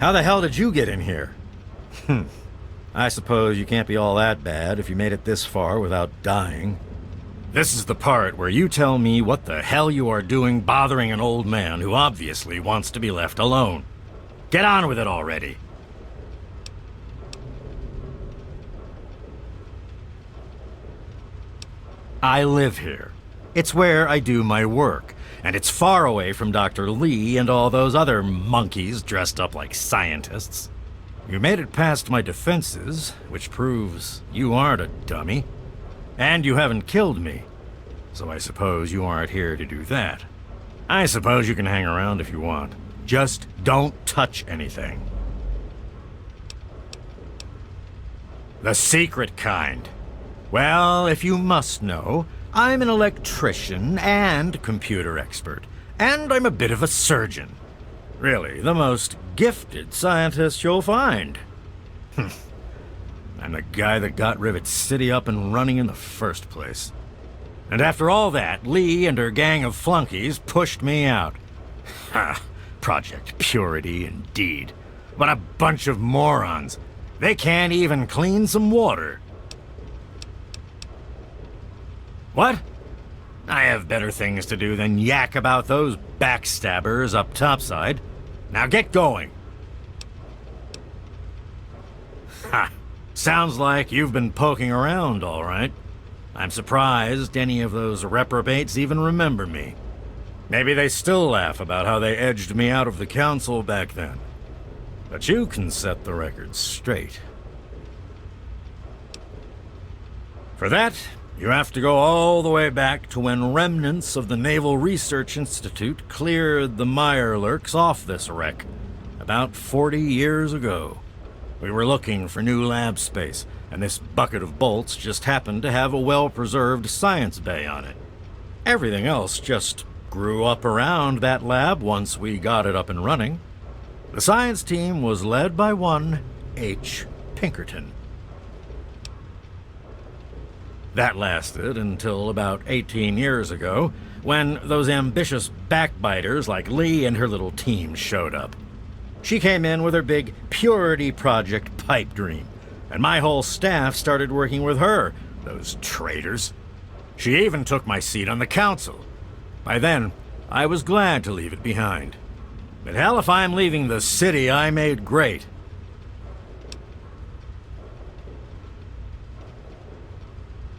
How the hell did you get in here? I suppose you can't be all that bad if you made it this far without dying. This is the part where you tell me what the hell you are doing bothering an old man who obviously wants to be left alone. Get on with it already. I live here. It's where I do my work, and it's far away from Dr. Lee and all those other monkeys dressed up like scientists. You made it past my defenses, which proves you aren't a dummy. And you haven't killed me, so I suppose you aren't here to do that. I suppose you can hang around if you want. Just don't touch anything. The secret kind. Well, if you must know, I'm an electrician and computer expert, and I'm a bit of a surgeon. Really, the most gifted scientist you'll find. I'm the guy that got Rivet City up and running in the first place. And after all that, Lee and her gang of flunkies pushed me out. Ha! Project Purity, indeed. What a bunch of morons. They can't even clean some water. What? I have better things to do than yak about those backstabbers up topside. Now get going. Ha! Sounds like you've been poking around, all right. I'm surprised any of those reprobates even remember me. Maybe they still laugh about how they edged me out of the council back then. But you can set the record straight. For that, you have to go all the way back to when remnants of the Naval Research Institute cleared the Mirelurks off this wreck, about 40 years ago. We were looking for new lab space, and this bucket of bolts just happened to have a well-preserved science bay on it. Everything else just grew up around that lab once we got it up and running. The science team was led by one H. Pinkerton. That lasted until about 18 years ago, when those ambitious backbiters like Lee and her little team showed up. She came in with her big Purity Project pipe dream, and my whole staff started working with her, those traitors. She even took my seat on the council. By then, I was glad to leave it behind. But hell if I'm leaving the city I made great.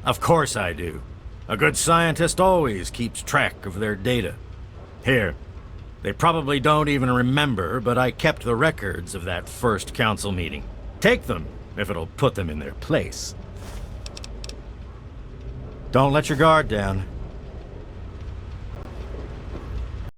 Of course I do. A good scientist always keeps track of their data. Here, they probably don't even remember, but I kept the records of that first council meeting. Take them, if it'll put them in their place. Don't let your guard down.